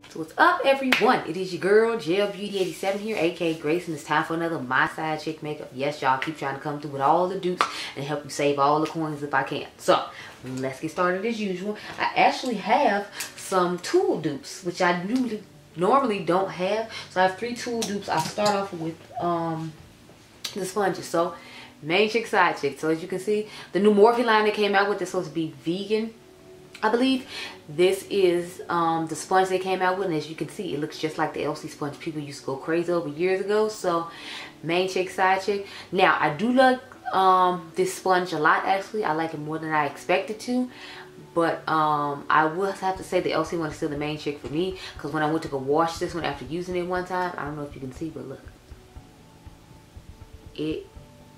So what's up, everyone? It is your girl Gel Beauty 87 here, aka Grace, and it's time for another My Side Chick makeup. Yes, y'all, keep trying to come through with all the dupes and help you save all the coins if I can. So let's get started as usual. I actually have some tool dupes, which I normally don't have. So I have 3 tool dupes. I'll start off with the sponges. So main chick, side chick. So as you can see, the new Morphe line that came out with is supposed to be vegan, I believe. This is the sponge they came out with, and as you can see, it looks just like the LC sponge people used to go crazy over years ago. So main chick, side chick. Now I do like this sponge a lot. Actually, I like it more than I expected to, but I will have to say the LC one is still the main chick for me, because when I went to go wash this one after using it one time, I don't know if you can see, but look, it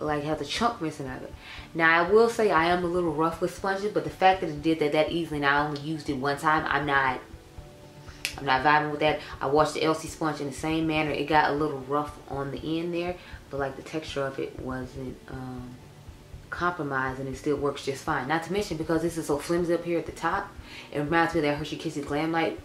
like has a chunk missing out of it. Now I will say I am a little rough with sponges, but the fact that it did that easily and I only used it one time, I'm not vibing with that. I washed the LC sponge in the same manner. It got a little rough on the end there, but like the texture of it wasn't compromised, and it still works just fine. Not to mention, because this is so flimsy up here at the top, it reminds me of that Hershey Kisses Glam Light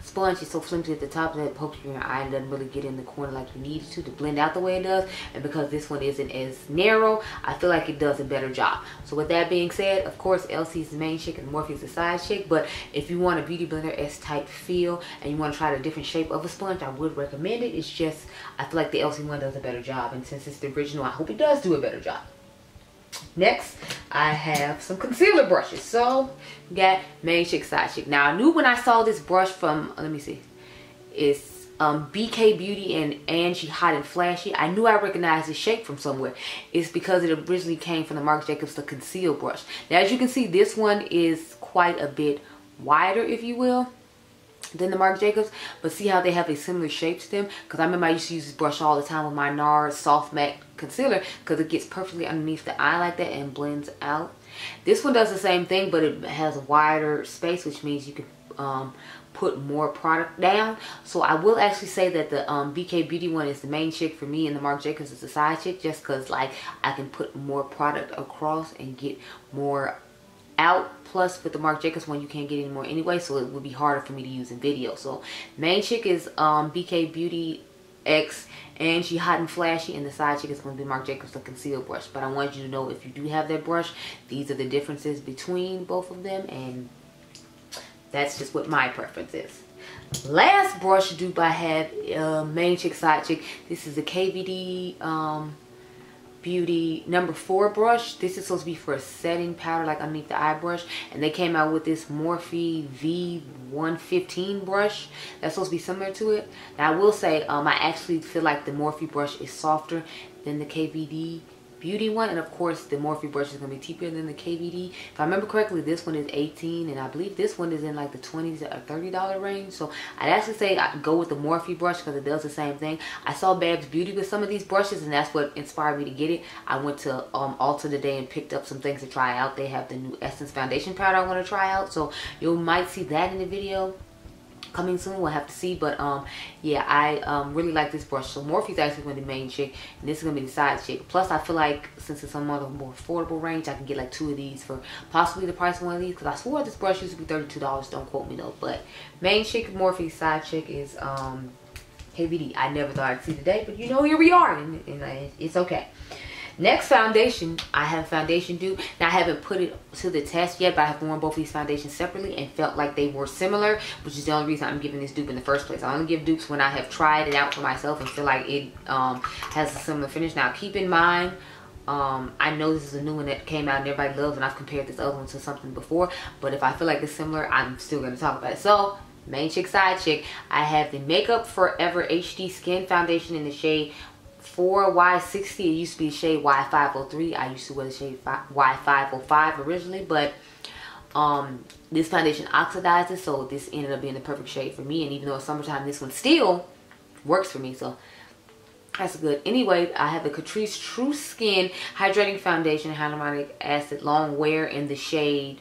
sponge. It's so flimsy at the top that it pokes you in your eye and doesn't really get in the corner like you need it to blend out the way it does. And because this one isn't as narrow, I feel like it does a better job. So with that being said, of course LC's the main chick and Morphe's the side chick, but if you want a beauty blender S type feel and you want to try a different shape of a sponge, I would recommend it. It's just, I feel like the LC one does a better job, and since it's the original, I hope it does do a better job. Next, I have some concealer brushes. So, we got main chick, side chick. Now, I knew when I saw this brush from, let me see, it's BK Beauty and Angie Hot and Flashy. I knew I recognized this shape from somewhere. It's because it originally came from the Marc Jacobs, the conceal brush. Now, as you can see, this one is quite a bit wider, if you will, than the Marc Jacobs, but see how they have a similar shape to them? Because I remember I used to use this brush all the time with my NARS Soft Matte Concealer, because it gets perfectly underneath the eye like that and blends out. This one does the same thing, but it has a wider space, which means you can put more product down. So I will actually say that the BK Beauty one is the main chick for me, and the Marc Jacobs is the side chick, just because like I can put more product across and get more out. Plus with the Marc Jacobs one, you can't get any more anyway, so it would be harder for me to use in video. So main chick is BK Beauty X Angie Hot and Flashy, and the side chick is going to be Marc Jacobs the conceal brush. But I want you to know, if you do have that brush, these are the differences between both of them, and that's just what my preference is. Last brush dupe I have, main chick, side chick. This is the KVD Beauty number 4 brush. This is supposed to be for a setting powder, like underneath the eye brush, and they came out with this Morphe V115 brush that's supposed to be similar to it. Now I will say, I actually feel like the Morphe brush is softer than the KVD Beauty one, and of course the Morphe brush is going to be cheaper than the KVD. If I remember correctly, this one is $18, and I believe this one is in like the $20 or $30 range. So I'd actually say I'd go with the Morphe brush, because it does the same thing. I saw Babs Beauty with some of these brushes, and that's what inspired me to get it. I went to Ulta today and picked up some things to try out. They have the new Essence foundation powder I want to try out, so you might see that in the video coming soon. We'll have to see, but yeah, I really like this brush. So Morphe's actually going to be the main chick, and this is going to be the side chick. Plus I feel like since it's on a more affordable range, I can get like 2 of these for possibly the price of one of these, because I swore this brush used to be $32. Don't quote me though. But main chick Morphe, side chick is KVD. I never thought I'd see today, but you know, here we are, and it's okay. Next foundation, I have a foundation dupe. Now I haven't put it to the test yet, but I have worn both these foundations separately and felt like they were similar, which is the only reason I'm giving this dupe in the first place. I only give dupes when I have tried it out for myself and feel like it has a similar finish. Now keep in mind, I know this is a new one that came out and everybody loves, and I've compared this other one to something before, but if I feel like it's similar, I'm still going to talk about it. So main chick, side chick, I have the Makeup Forever HD Skin Foundation in the shade 4Y60. It used to be the shade Y503. I used to wear the shade Y505 originally, but this foundation oxidizes, so this ended up being the perfect shade for me. And even though it's summertime, this one still works for me, so that's good. Anyway, I have the Catrice True Skin Hydrating Foundation, Hyaluronic Acid Long Wear in the shade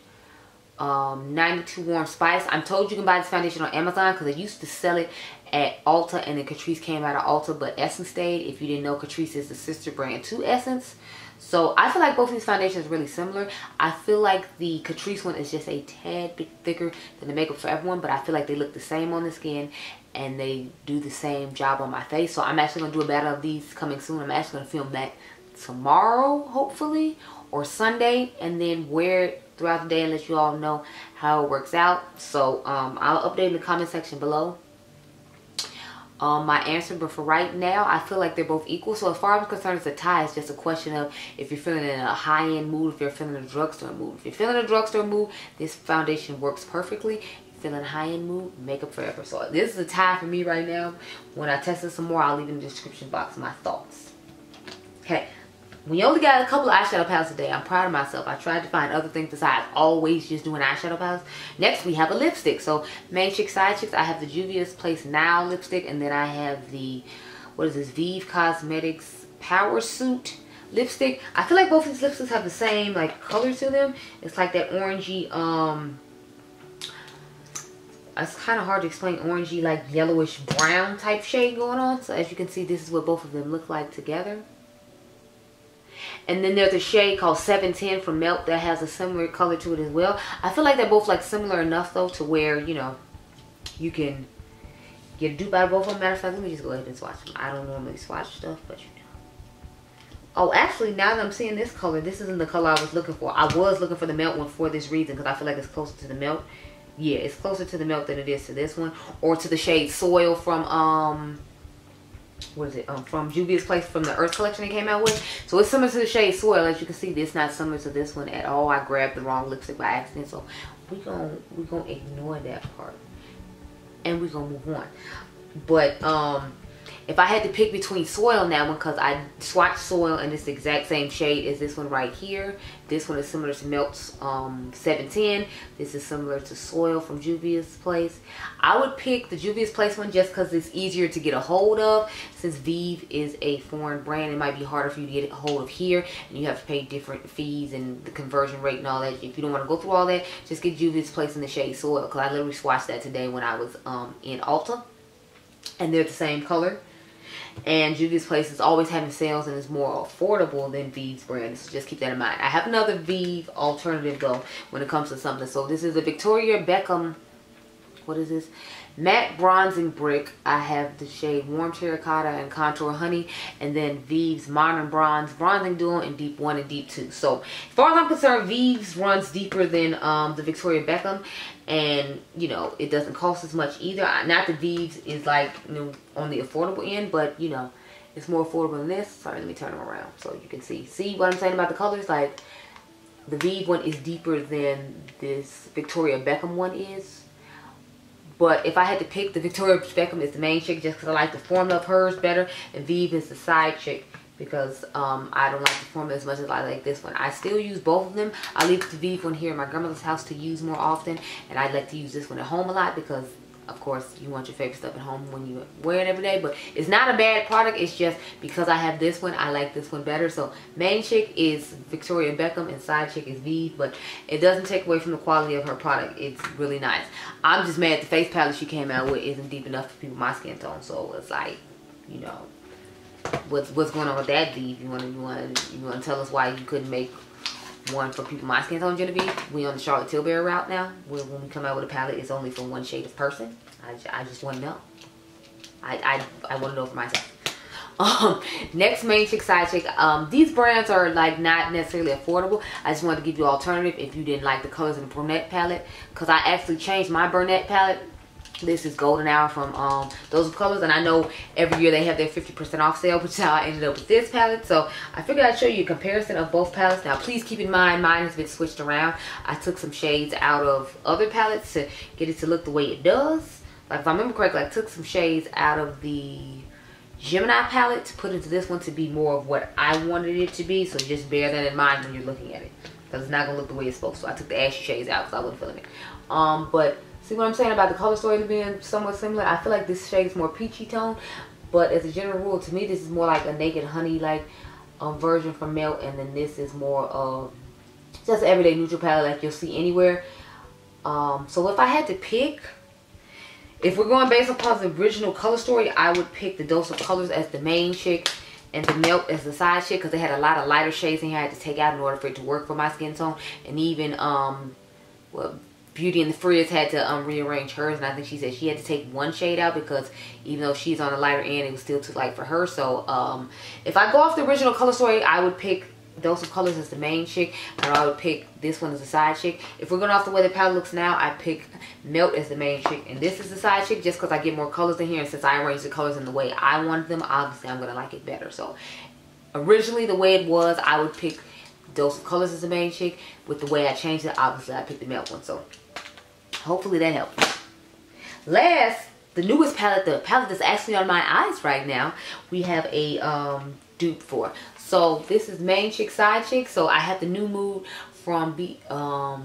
92 Warm Spice. I'm told you can buy this foundation on Amazon, because they used to sell it at Ulta, and then Catrice came out of Ulta, but Essence stayed. If you didn't know, Catrice is the sister brand to Essence. So I feel like both of these foundations are really similar. I feel like the Catrice one is just a tad bit thicker than the Makeup Forever one, but I feel like they look the same on the skin and they do the same job on my face. So I'm actually going to do a battle of these coming soon. I'm actually going to film that tomorrow, hopefully, or Sunday, and then wear it throughout the day and let you all know how it works out. So I'll update in the comment section below my answer, but for right now I feel like they're both equal. So as far as I'm concerned, it's a tie. It's just a question of if you're feeling in a high-end mood, if you're feeling in a drugstore mood. If you're feeling a drugstore mood, this foundation works perfectly. If you're feeling a high-end mood, Makeup Forever. So this is a tie for me right now. When I test it some more, I'll leave in the description box my thoughts. Okay, when you only got a couple of eyeshadow palettes a day, I'm proud of myself. I tried to find other things besides always just doing eyeshadow palettes. Next, we have a lipstick. So, main chick, side chicks, I have the Juvia's Place Now lipstick. And then I have the, what is this, ViVe Cosmetics Power Suit lipstick. I feel like both of these lipsticks have the same, like, color to them. It's like that orangey, it's kind of hard to explain, orangey, like, yellowish brown type shade going on. So, as you can see, this is what both of them look like together. And then there's a shade called 710 from Melt that has a similar color to it as well. I feel like they're both like similar enough though to where, you know, you can get a dupe out of both of them. Matter of fact, let me just go ahead and swatch them. I don't normally swatch stuff, but you know. Oh, actually, now that I'm seeing this color, this isn't the color I was looking for. I was looking for the Melt one for this reason because I feel like it's closer to the Melt. Yeah, it's closer to the Melt than it is to this one. Or to the shade Soil from, what is it, from Juvia's Place, from the Earth collection they came out with. So it's similar to the shade Soil. As you can see, it's not similar to this one at all. I grabbed the wrong lipstick by accident, so we gonna ignore that part and we're gonna move on. But if I had to pick between Soil and that one, because I swatched Soil and it's the exact same shade as this one right here. This one is similar to Melt's 710. This is similar to Soil from Juvia's Place. I would pick the Juvia's Place one just because it's easier to get a hold of. Since ViVe is a foreign brand, it might be harder for you to get a hold of here. And you have to pay different fees and the conversion rate and all that. If you don't want to go through all that, just get Juvia's Place in the shade Soil. Because I literally swatched that today when I was in Ulta. And they're the same color. And Juvia's Place is always having sales and is more affordable than ViVe's brand. So just keep that in mind. I have another ViVe alternative though when it comes to something. So this is a Victoria Beckham, what is this? Matte Bronzing Brick. I have the shade Warm Terracotta and Contour Honey. And then ViVe's Modern Bronze Bronzing Duo in Deep 1 and Deep 2. So as far as I'm concerned, ViVe's runs deeper than the Victoria Beckham. And, you know, it doesn't cost as much either. Not that ViVe's is like, you know, on the affordable end. But, you know, it's more affordable than this. Sorry, let me turn them around so you can see. See what I'm saying about the colors? Like, the ViVe one is deeper than this Victoria Beckham one is. But if I had to pick, the Victoria Beckham is the main chick just because I like the formula of hers better. And ViVe is the side chick because I don't like the formula as much as I like this one. I still use both of them. I leave the ViVe one here in my grandmother's house to use more often. And I like to use this one at home a lot because, of course, you want your favorite stuff at home when you wear it every day. But it's not a bad product. It's just because I have this one, I like this one better. So main chick is Victoria Beckham and side chick is ViVe. But it doesn't take away from the quality of her product. It's really nice. I'm just mad the face palette she came out with isn't deep enough for people my skin tone. So it's like, you know, what's going on with that, ViVe? You want to tell us why you couldn't make one for people my skin tone, Genevieve? We on the Charlotte Tilbury route now. When we come out with a palette, it's only for one shade of person. I just want to know. I want to know for myself. Next, main chick, side chick. These brands are like not necessarily affordable. I just wanted to give you an alternative if you didn't like the colors in the brunette palette, because I actually changed my brunette palette. This is Golden Hour from Those Colors, and I know every year they have their 50% off sale, which is how I ended up with this palette. So I figured I'd show you a comparison of both palettes. Now please keep in mind, mine has been switched around. I took some shades out of other palettes to get it to look the way it does. Like if I remember correctly, I took some shades out of the Gemini palette to put into this one to be more of what I wanted it to be. So just bear that in mind when you're looking at it, because it's not going to look the way it's supposed to. So I took the ashy shades out because I wasn't feeling it. But see what I'm saying about the color story being somewhat similar? I feel like this shade is more peachy tone. But as a general rule, to me, this is more like a Naked Honey like version from Melt. And then this is more of just an everyday neutral palette like you'll see anywhere. So if I had to pick, if we're going based upon the original color story, I would pick the Dose of Colors as the main chick and the Melt as the side chick, because they had a lot of lighter shades in here I had to take out in order for it to work for my skin tone. And even well, Beauty in the Frizz had to rearrange hers, and I think she said she had to take one shade out because even though she's on the lighter end, it was still too light for her. So if I go off the original color story, I would pick Dose of Colors as the main chick, and I would pick this one as the side chick. If we're going off the way the palette looks now, I pick Melt as the main chick, and this is the side chick, just because I get more colors in here, and since I arranged the colors in the way I wanted them, obviously I'm going to like it better. So originally the way it was, I would pick Dose of Colors as the main chick. With the way I changed it, obviously I picked the Melt one. So hopefully that helps. Last, the newest palette, the palette that's actually on my eyes right now, we have a dupe for. So this is main chick, side chick. So I have the New Mood from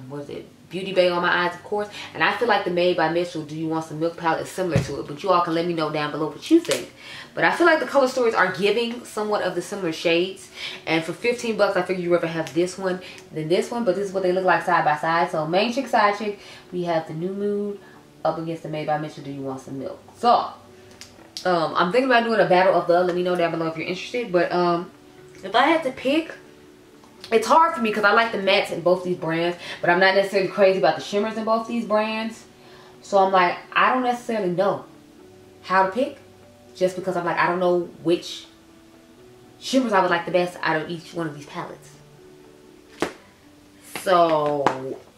what is it? Beauty Bay on my eyes, of course. And I feel like the Made by Mitchell Do You Want Some Milk palette is similar to it. But you all can let me know down below what you think. But I feel like the color stories are giving somewhat of the similar shades. And for 15 bucks, I figure you rather have this one than this one. But this is what they look like side by side. So main chick, side chick, we have the New Mood up against the Made by Mitchell Do You Want Some Milk. So I'm thinking about doing a battle of the. Let me know down below if you're interested. But if I had to pick, it's hard for me because I like the mattes in both these brands, but I'm not necessarily crazy about the shimmers in both these brands. So I'm like, I don't necessarily know how to pick, just because I'm like, I don't know which shimmers I would like the best out of each one of these palettes. So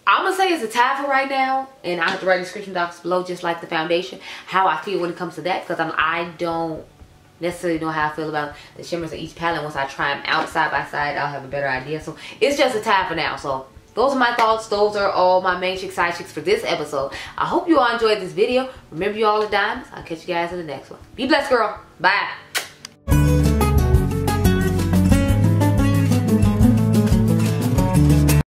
I'm gonna say it's a tie for right now, and I have to write in the description box below, just like the foundation, how I feel when it comes to that, because I don't necessarily know how I feel about the shimmers of each palette. Once I try them out side by side, I'll have a better idea. So it's just a tie for now. So those are my thoughts. Those are all my main chick, side chicks for this episode. I hope you all enjoyed this video. Remember, you all are diamonds. I'll catch you guys in the next one. Be blessed, girl. Bye.